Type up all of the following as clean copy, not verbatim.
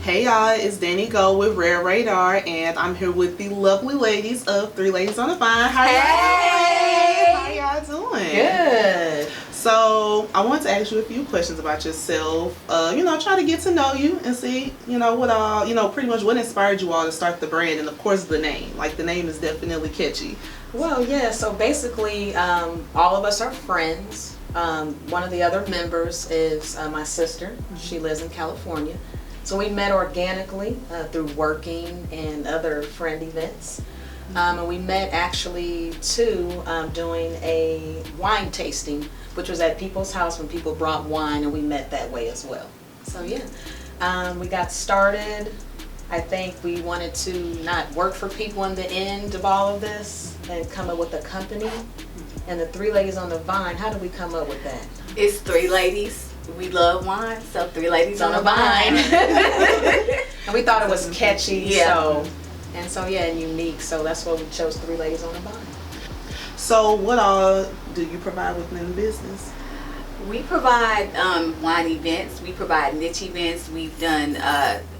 Hey y'all, it's Danny Go with Rare Radar, and I'm here with the lovely ladies of Three Ladies on the Vine. How y'all doing? Good. So I want to ask you a few questions about yourself. Try to get to know you and see, what all, pretty much what inspired you all to start the brand, and of course the name. Like, the name is definitely catchy. Well, yeah. So basically, all of us are friends. One of the other members is my sister. She lives in California. So we met organically through working and other friend events. And we met actually too doing a wine tasting, which was at people's house when people brought wine, and we met that way as well. So yeah, we got started. I think we wanted to not work for people in the end of all of this and come up with a company. And the Three Ladies on the Vine, how did we come up with that? It's three ladies. We love wine, so Three Ladies on the Vine. And we thought it was catchy, yeah. And unique. So that's why we chose Three Ladies on the Vine. So what all do you provide within the business? We provide wine events. We provide niche events. We've done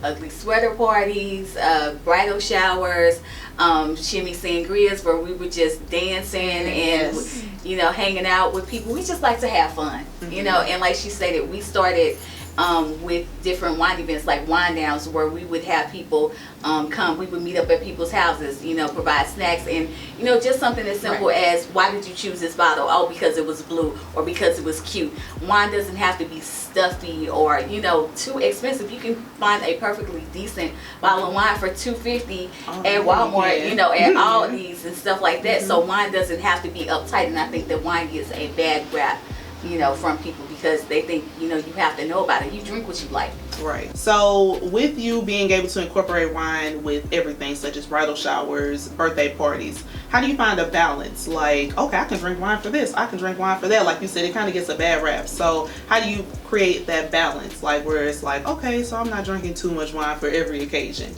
ugly sweater parties, bridal showers, shimmy sangrias where we were just dancing and hanging out with people. We just like to have fun, And like she stated, we started with different wine events like wine downs where we would have people come. We would meet up at people's houses, provide snacks and just something as simple as, why did you choose this bottle? Oh, because it was blue or because it was cute. Wine doesn't have to be stuffy or too expensive. You can find a perfectly decent bottle of wine for $2.50 at Walmart, at Aldi's and stuff like that. So wine doesn't have to be uptight, and I think that wine gets a bad rap from people because they think, you have to know about it. You drink what you like. Right. So with you being able to incorporate wine with everything, such as bridal showers, birthday parties, how do you find a balance? Like, okay, I can drink wine for this, I can drink wine for that. Like you said, it kind of gets a bad rap. So how do you create that balance? Like, where it's like, okay, so I'm not drinking too much wine for every occasion,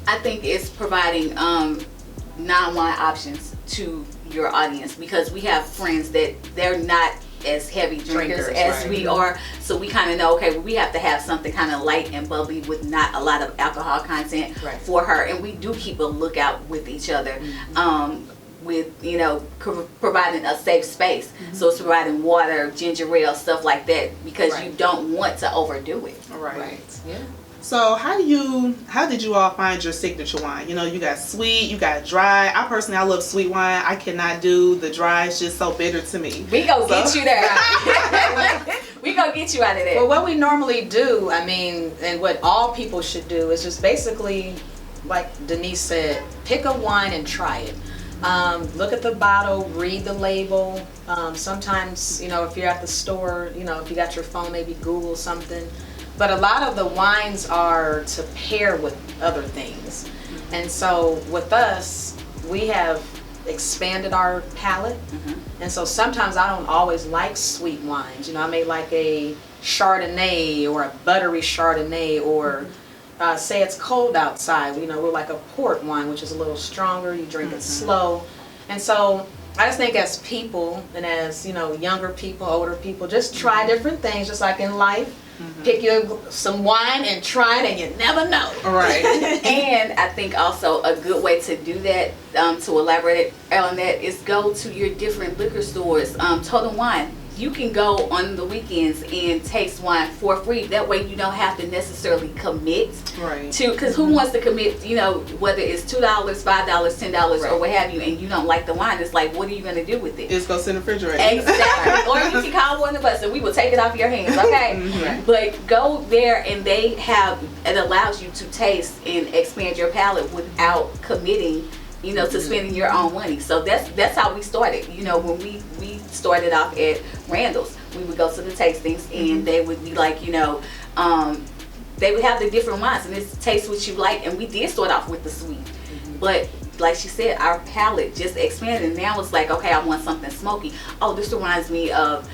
I think it's providing non-wine options to your audience, because we have friends that they're not as heavy drinkers as we are, so we kind of know, okay, well, we have to have something kind of light and bubbly with not a lot of alcohol content for her, and we do keep a lookout with each other, with providing a safe space. So it's providing water, ginger ale, stuff like that, because you don't want to overdo it. Right. Yeah. So how did you all find your signature wine? You got sweet, you got dry. I love sweet wine. I cannot do the dry. It's just so bitter to me. We gonna get you there. We gonna get you out of there. Well, what we normally do, and what all people should do, is just basically, like Denise said, pick a wine and try it. Look at the bottle, read the label. Sometimes, if you're at the store, if you got your phone, maybe Google something. But a lot of the wines are to pair with other things. And so with us, we have expanded our palate. And so sometimes I don't always like sweet wines. I may like a Chardonnay or a buttery Chardonnay, or say it's cold outside. We're like a port wine, which is a little stronger. You drink it slow. And so I just think as people, and as younger people, older people, just try different things, just like in life. Pick some wine and try it, and you never know. Right. And I think also a good way to do that, to elaborate on that, is go to your different liquor stores. Total Wine, you can go on the weekends and taste wine for free. That way you don't have to necessarily commit to, because who wants to commit, whether it's $2, $5, $10 or what have you, and you don't like the wine. It's like, what are you going to do with it? Just go sit in the refrigerator. Exactly. Or you can call one of us and we will take it off your hands, okay? But go there, and it allows you to taste and expand your palate without committing to spending your own money. So that's how we started. When we started off at Randall's, we would go to the tastings, and they would be like, they would have the different wines, and it's taste what you like. And we did start off with the sweet, but like she said, our palate just expanded, and now it's like, okay, I want something smoky. Oh, this reminds me of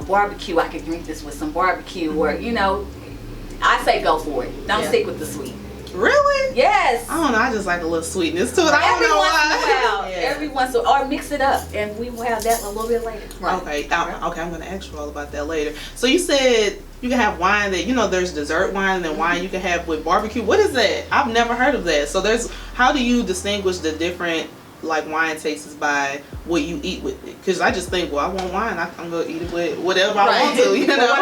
barbecue. I could drink this with some barbecue, or I say go for it. Don't stick with the sweet. Really? Yes. I don't know. I just like a little sweetness to it. I Every don't know once in a why. while. Yeah. Every once in a while. Or mix it up. And we will have that a little bit later. Okay, okay, I'm gonna ask you all about that later. So you said you can have wine that, you know, there's dessert wine and then wine you can have with barbecue. What is that? I've never heard of that. So how do you distinguish the different like wine tastes by what you eat with it? Because I just think, well, I want wine, I'm gonna eat it with whatever I want to, you know.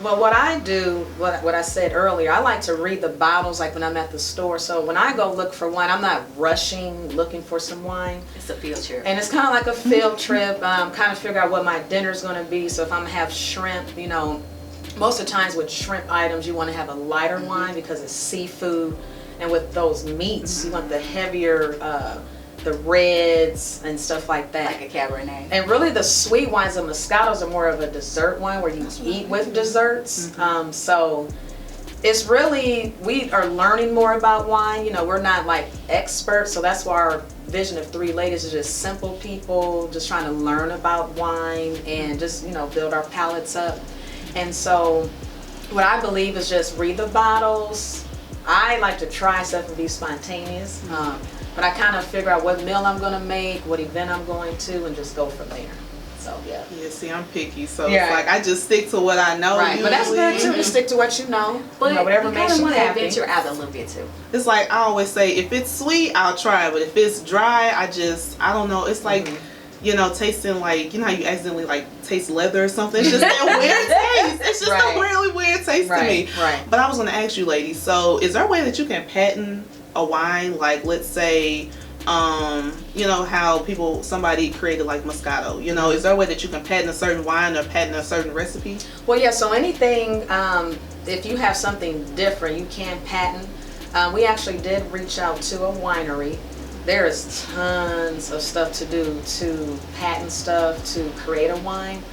What I do, what I said earlier, I like to read the bottles like when I'm at the store. So when I go look for wine, I'm not rushing looking for some wine. It's a field trip. And it's kind of like a field trip, kind of figure out what my dinner's going to be. So if I'm going to have shrimp, you know, most of the times with shrimp items, you want to have a lighter wine because it's seafood. And with those meats, you want the heavier, the reds and stuff like that. Like a Cabernet. And really the sweet wines, the Moscatos, are more of a dessert wine where you eat with desserts. So it's really, we are learning more about wine. You know, we're not like experts, so that's why our vision of Three Ladies is just simple people just trying to learn about wine and just, you know, build our palates up. And so what I believe is just read the bottles. I like to try stuff and be spontaneous. But I kind of figure out what meal I'm going to make, what event I'm going to, and just go from there. So, yeah. Yeah, see, I'm picky, so Yeah. it's like I just stick to what I know. Right, but that's good too, to stick to what you know. But You know, whatever you makes kind you of want to happy. venture out a little bit too. It's like I always say, if it's sweet, I'll try it, but if it's dry, I don't know. It's like, you know, tasting like, you know how you accidentally like taste leather or something? It's just that weird taste. It's just Right. a really weird taste to me. Right. But I was going to ask you, ladies, so is there a way that you can patent a wine? Like, let's say, you know how somebody created like Moscato, you know, is there a way that you can patent a certain wine or patent a certain recipe? Well, yeah, so anything, if you have something different, you can patent. We actually did reach out to a winery. There is tons of stuff to do to patent stuff, to create a wine.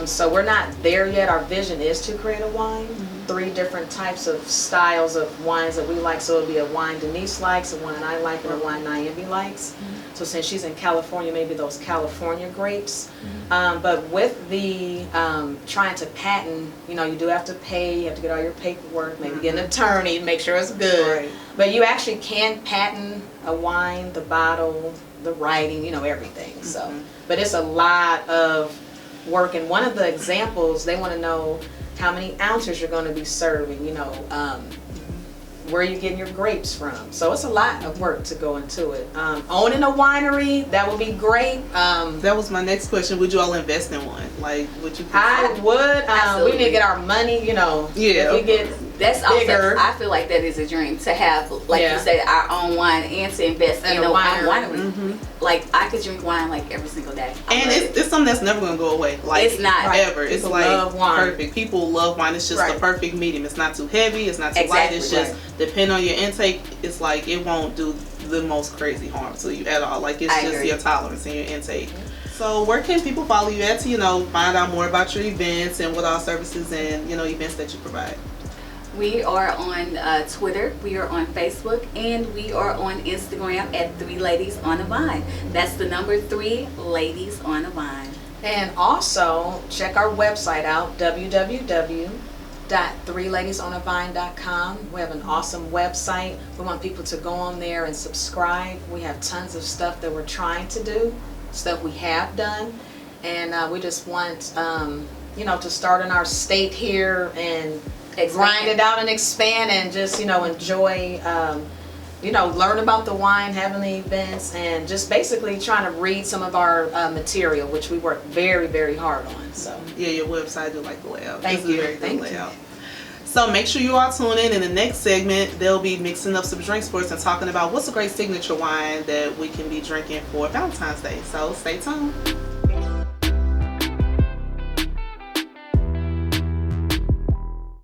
So we're not there yet. Our vision is to create a wine. 3 different types of styles of wines that we like. So it'll be a wine Denise likes, a one that I like, and a wine Naomi likes. So since she's in California, maybe those California grapes. But with the trying to patent, you know, you do have to pay, you have to get all your paperwork, maybe get an attorney, make sure it's good. Right. But you actually can patent a wine, the bottle, the writing, you know, everything. So, but it's a lot of work. And one of the examples, they want to know how many ounces you're going to be serving, you know, where are you getting your grapes from. So it's a lot of work to go into it. Owning a winery, that would be great. That was my next question. Would you all invest in one? Like, would you? I would. We Absolutely. need to get our money, you know. Yeah. If you get That's bigger. also, I feel like that is a dream to have, like Yeah. you say, our own wine and to invest And in a a winery. winery. Like I could drink wine like every single day. And it's something that's never gonna go away. Like, It's not. ever. It's People like love wine. perfect. People love wine. It's just the Right. perfect medium. It's not too heavy. It's not too light. Exactly. It's just depending on your intake. It's like it won't do the most crazy harm to you at all. Like it's I just agree. your tolerance and your intake. So where can people follow you at to, you know, find out more about your events and what all services and, you know, events that you provide? We are on Twitter, we are on Facebook, and we are on Instagram at 3 Ladies on a Vine. That's the number 3 Ladies on a Vine. And also check our website out, www.3ladiesonavine.com. We have an awesome website. We want people to go on there and subscribe. We have tons of stuff that we're trying to do, stuff we have done, and we just want you know, to start in our state here and grind it out and expand and just, you know, enjoy, you know, learn about the wine, having the events, and just basically trying to read some of our material, which we work very, very hard on. So Yeah, your website, I do like the layout. Thank It's you. a very good Thank you. layout. So make sure you all tune in the next segment. They'll be mixing up some drinks for us and talking about what's a great signature wine that we can be drinking for Valentine's Day. So stay tuned.